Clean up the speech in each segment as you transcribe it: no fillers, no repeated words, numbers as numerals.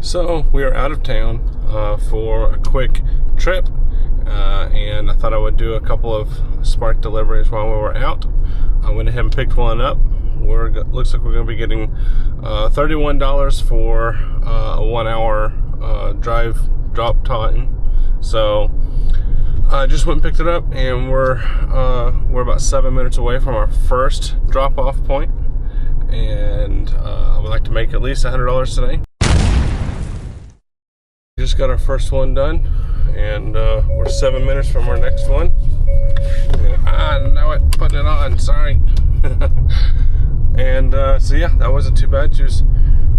So we are out of town for a quick trip, and I thought I would do a couple of Spark deliveries while we were out. I went ahead and picked one up. Looks like we're going to be getting $31 for a 1 hour drive drop time. So I just went and picked it up, and we're about 7 minutes away from our first drop off point, and I would like to make at least $100 today. Just got our first one done, and we're 7 minutes from our next one. I know it, putting it on, sorry. And so yeah, that wasn't too bad. She was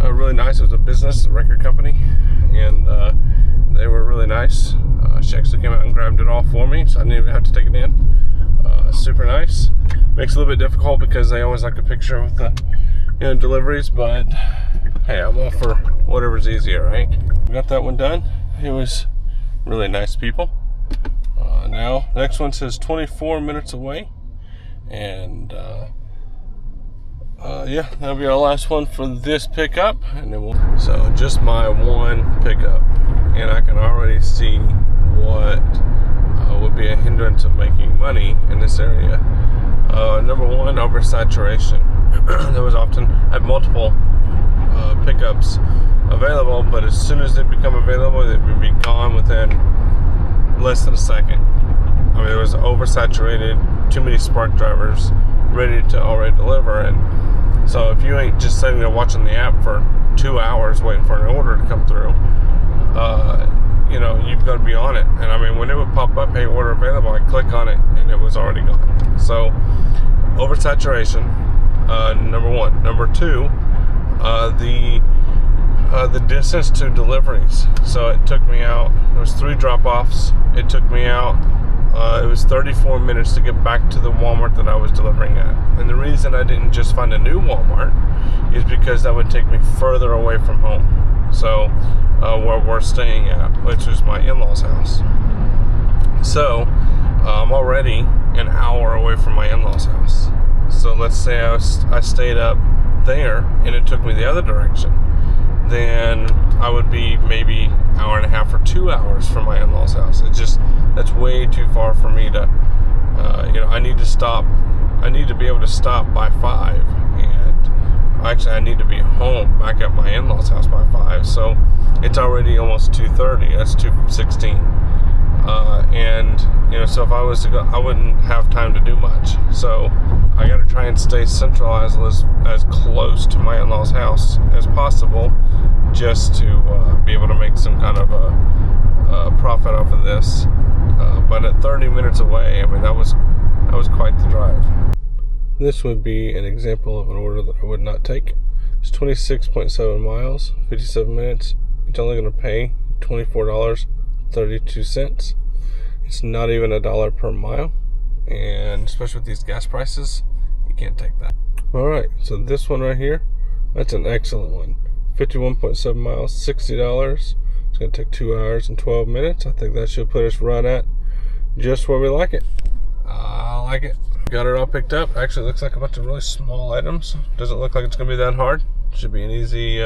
really nice. It was a business, a record company, and they were really nice. She actually came out and grabbed it all for me, so I didn't even have to take it in. Super nice. Makes it a little bit difficult because they always like a picture with the deliveries, but hey, I'm all for whatever's easier, right? We got that one done. It was really nice people. Now, the next one says 24 minutes away, and yeah, that'll be our last one for this pickup, and then so just my one pickup, and I can already see what would be a hindrance of making money in this area. Number one, oversaturation. There was often, I have multiple pickups available, but as soon as they become available, they would be gone within less than a second. I mean, it was oversaturated, too many Spark drivers ready to already deliver, and so if you ain't just sitting there watching the app for 2 hours waiting for an order to come through, you've got to be on it. And I mean, when it would pop up, hey, order available, I click on it and it was already gone. So oversaturation, number one. Number two, the distance to deliveries. So it took me out, there was 3 drop-offs. It took me out, it was 34 minutes to get back to the Walmart that I was delivering at. And the reason I didn't just find a new Walmart is because that would take me further away from home. So where we're staying at, which is my in-laws' house. So I'm already an hour away from my in-laws' house. So let's say I stayed up there and it took me the other direction, then I would be maybe an hour and a half or 2 hours from my in-laws' house. That's way too far for me to, I need to stop. I need to be able to stop by 5, and actually I need to be home back at my in-laws' house by 5. So it's already almost 2:30. That's 2:16. So if I was to go, I wouldn't have time to do much. So I got to try and stay centralized as close to my in-laws' house as possible, just to be able to make some kind of a profit off of this. But at 30 minutes away, I mean, that was quite the drive. This would be an example of an order that I would not take. It's 26.7 miles, 57 minutes. It's only going to pay $24.32. It's not even $1 per mile, and especially with these gas prices, you can't take that. Alright, so this one right here, that's an excellent one. 51.7 miles, $60. It's going to take 2 hours and 12 minutes. I think that should put us right at just where we like it. I like it. Got it all picked up. Actually, it looks like a bunch of really small items. Doesn't look like it's going to be that hard. Should be an easy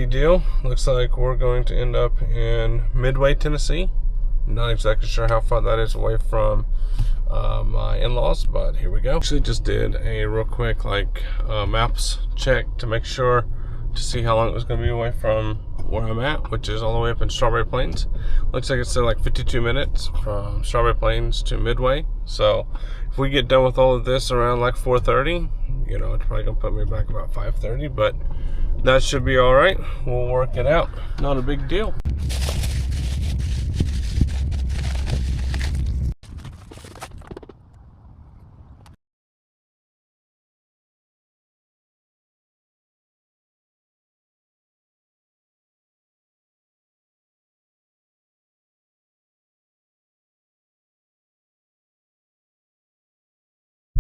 deal. Looks like we're going to end up in Midway, Tennessee. Not exactly sure how far that is away from my in-laws, but here we go. Actually just did a real quick maps check to make sure, to see how long it was going to be away from where I'm at, which is all the way up in Strawberry Plains. Looks like it's still 52 minutes from Strawberry Plains to Midway. So if we get done with all of this around 4:30, it's probably gonna put me back about 5:30, but that should be all right. We'll work it out. Not a big deal.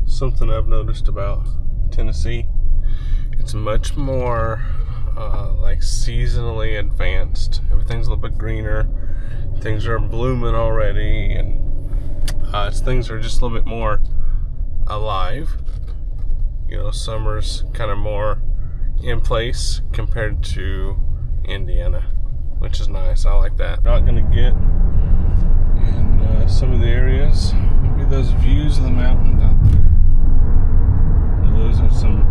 Something I've noticed about Tennessee, it's much more seasonally advanced. Everything's a little bit greener. Things are blooming already, and things are just a little bit more alive. Summer's kind of more in place compared to Indiana, which is nice. I like that. Not gonna get in some of the areas. Maybe those views of the mountains out there. Those are some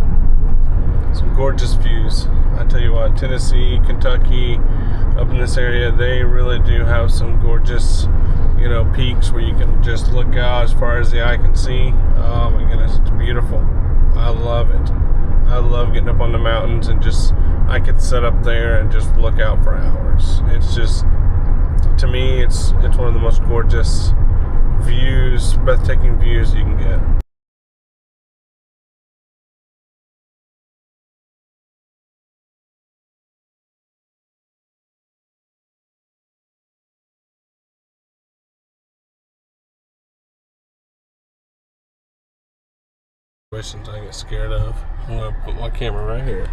gorgeous views. I tell you what, Tennessee, Kentucky, up in this area, they really do have some gorgeous, you know, peaks where you can just look out as far as the eye can see. Oh my goodness, it's beautiful. I love it. I love getting up on the mountains and just, I could sit up there and just look out for hours. It's just, to me, it's one of the most gorgeous views, breathtaking views you can get. Situations I get scared of. I'm gonna put my camera right here.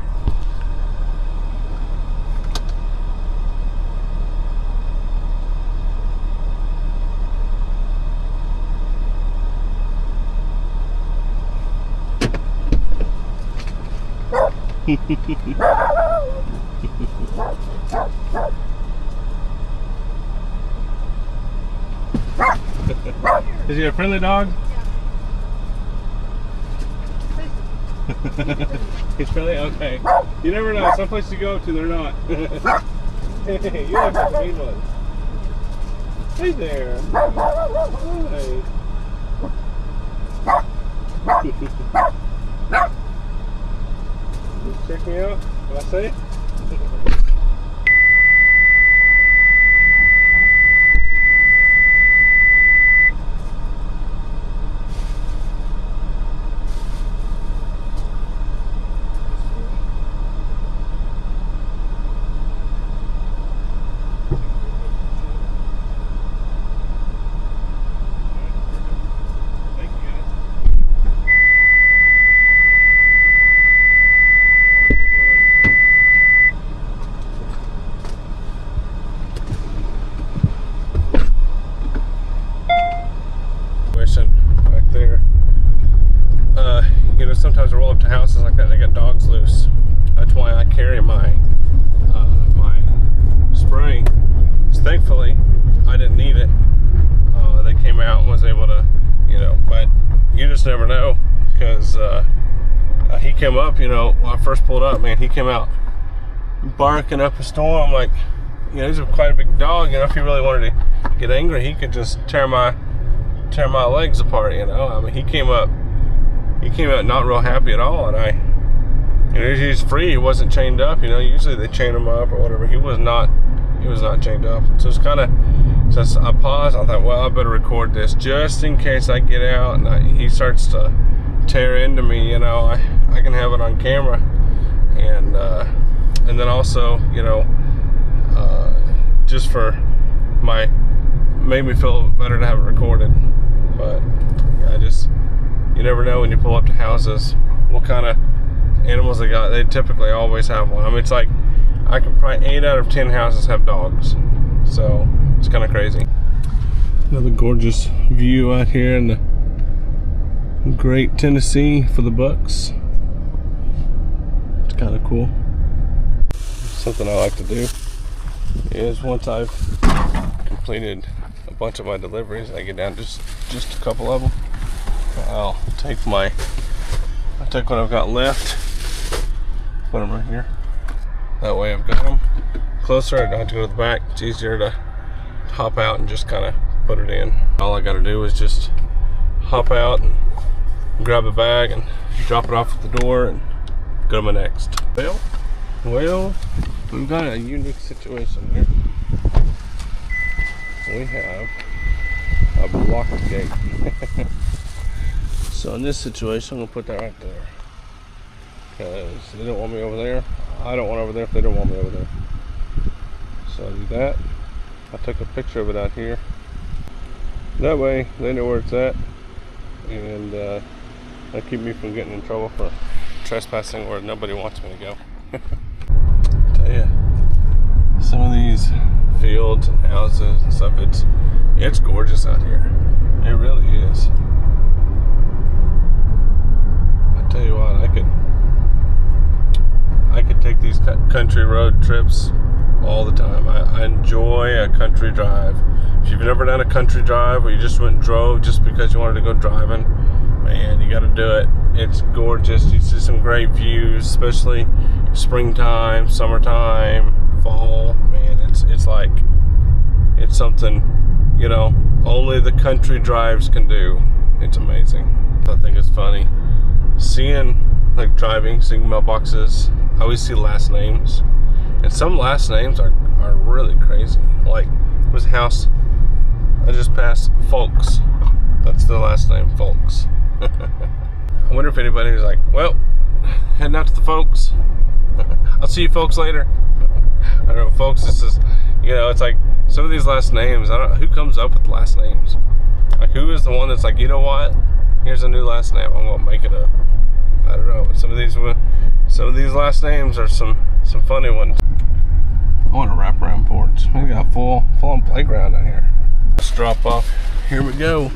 Is he a friendly dog? He's friendly? Okay. You never know. Some places you go to, they're not. Hey, you look like the mean ones. Hey there. Hey. Check me out. What I say? Back there. You know, sometimes I roll up to houses like that and they got dogs loose. That's why I carry my my spray. So thankfully, I didn't need it. They came out and was able to, you know, but you just never know, because he came up, you know, when I first pulled up, man, he came out barking up a storm. Like, you know, he's quite a big dog. You know, if he really wanted to get angry, he could just tear my legs apart, you know. I mean, he came out not real happy at all, and you know, he's free. He wasn't chained up, you know. Usually they chain him up or whatever. He was not chained up. So it's kind of, since I paused, I thought, well, I better record this just in case I get out and he starts to tear into me, you know. I can have it on camera, and then also, you know, just for made me feel better to have it recorded. But yeah, you never know when you pull up to houses what kind of animals they got. They typically always have one. I mean, it's like, I can probably 8 out of 10 houses have dogs, so it's kind of crazy. Another gorgeous view out here in the great Tennessee for the bucks. It's kind of cool. Something I like to do is, once I've completed a bunch of my deliveries, I get down just a couple of them, I'll take what I've got left, put them right here. That way I've got them closer. I don't have to go to the back. It's easier to hop out and just kind of put it in. All I got to do is just hop out and grab a bag and drop it off at the door and go to my next. Well, we've got a unique situation here. We have a blocked gate. So in this situation, I'm gonna put that right there, because they don't want me over there. I don't want over there if they don't want me over there. So I do that. I took a picture of it out here. That way they know where it's at, and that keep me from getting in trouble for trespassing where nobody wants me to go. I tell you, some of these fields and houses and stuff, it's gorgeous out here. It really is. I tell you what, I could take these country road trips all the time. I enjoy a country drive. If you've never done a country drive, or you just went and drove just because you wanted to go driving, man, you got to do it. It's gorgeous. You see some great views, especially springtime, summertime, fall. Man, it's like, it's something, you know, only the country drives can do. It's amazing. I think it's funny seeing, like, driving, seeing mailboxes. I always see last names, and some last names are really crazy. Like, it was a house I just passed, Folks. That's the last name, Folks. I wonder if anybody's like, well, heading out to the Folks. I'll see you folks later. I don't know, folks, this is, you know, it's like some of these last names, I don't know who comes up with last names. Like, who is the one that's like, you know what, here's a new last name, I'm gonna make it up. I don't know, some of these last names are some funny ones. I want a wraparound porch. We got full on playground out here. Let's drop off. Here we go.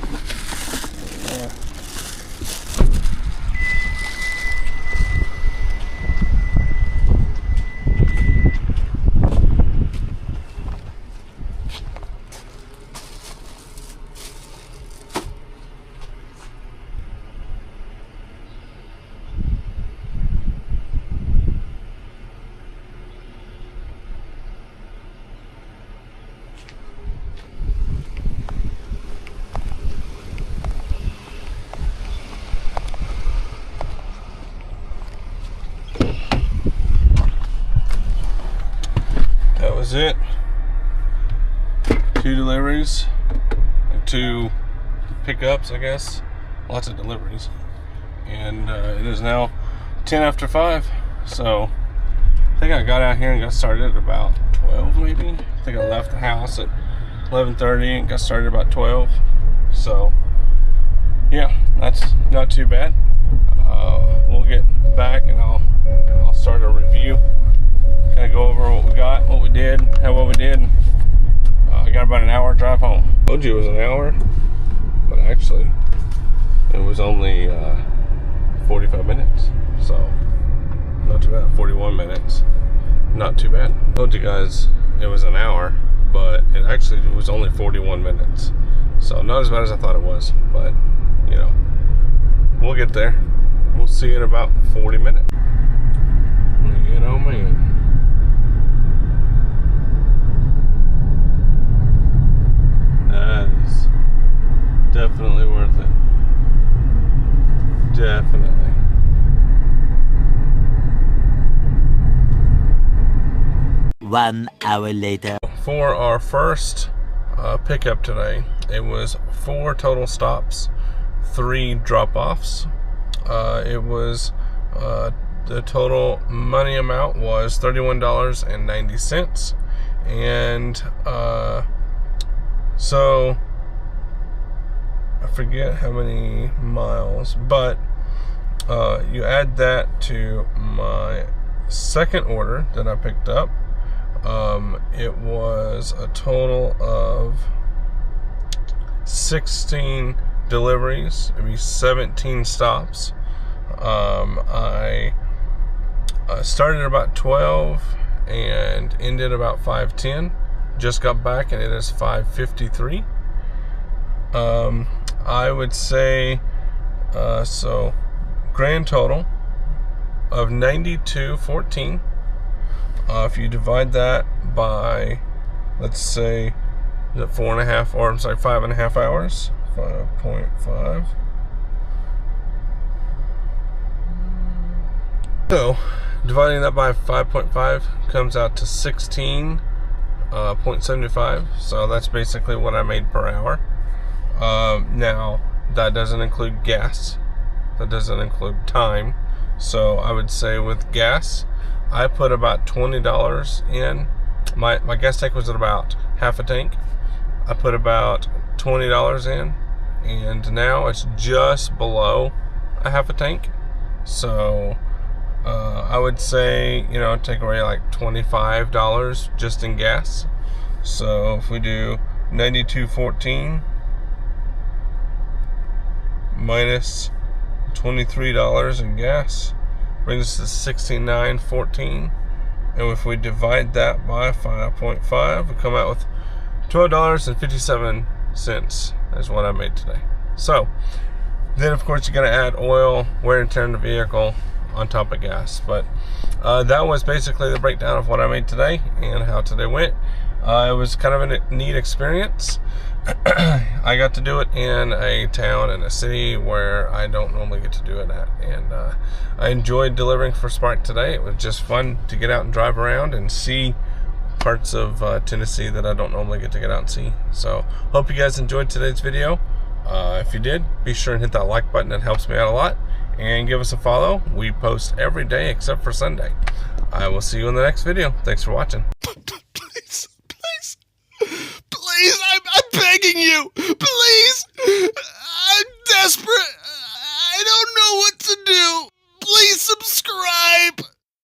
That was it. 2 deliveries and 2 pickups, I guess. Lots of deliveries. And it is now 10 after 5. So I think I got out here and got started at about 12 maybe. I think I left the house at 11:30 and got started about 12. So yeah, that's not too bad. We'll get back and I'll start a review. Kind of go over what we got, what we did, what we did. I got about an hour drive home. I told you it was an hour, but actually it was only 45 minutes. So not too bad. 41 minutes, not too bad. I told you guys it was an hour, but it actually was only 41 minutes. So not as bad as I thought it was, but you know, we'll get there. We'll see you in about 40 minutes. Man, oh man. That is definitely worth it. Definitely. One hour later. For our first pickup today, it was 4 total stops, 3 drop-offs. It was the total money amount was $31.90, and so I forget how many miles, but you add that to my second order that I picked up. It was a total of 16 deliveries. It'd be 17 stops. I started about 12 and ended about 5:10. Just got back and it is 5:53. I would say so grand total of 92.14. If you divide that by, let's say, is it 4.5, or I'm sorry, 5.5 hours, 5.5. So dividing that by 5.5 comes out to 16.75. So that's basically what I made per hour. Now that doesn't include gas. That doesn't include time. So I would say with gas, I put about $20 in. My gas tank was at about half a tank. I put about $20 in, and now it's just below a half a tank. So I would say, you know, take away like $25 just in gas. So if we do 92.14 minus $23 in gas, brings us to 69.14, And if we divide that by 5.5, we come out with $12.57 is what I made today. So then of course you got to add oil, wear and tear in the vehicle on top of gas. But that was basically the breakdown of what I made today and how today went. It was kind of a neat experience. I got to do it in a town and a city where I don't normally get to do it at, and I enjoyed delivering for Spark today. It was just fun to get out and drive around and see parts of Tennessee that I don't normally get to get out and see. So hope you guys enjoyed today's video. If you did, be sure and hit that like button. It helps me out a lot. And give us a follow. We post every day except for Sunday. I will see you in the next video. Thanks for watching. Please, I'm begging you. Please, I'm desperate. I don't know what to do. Please subscribe.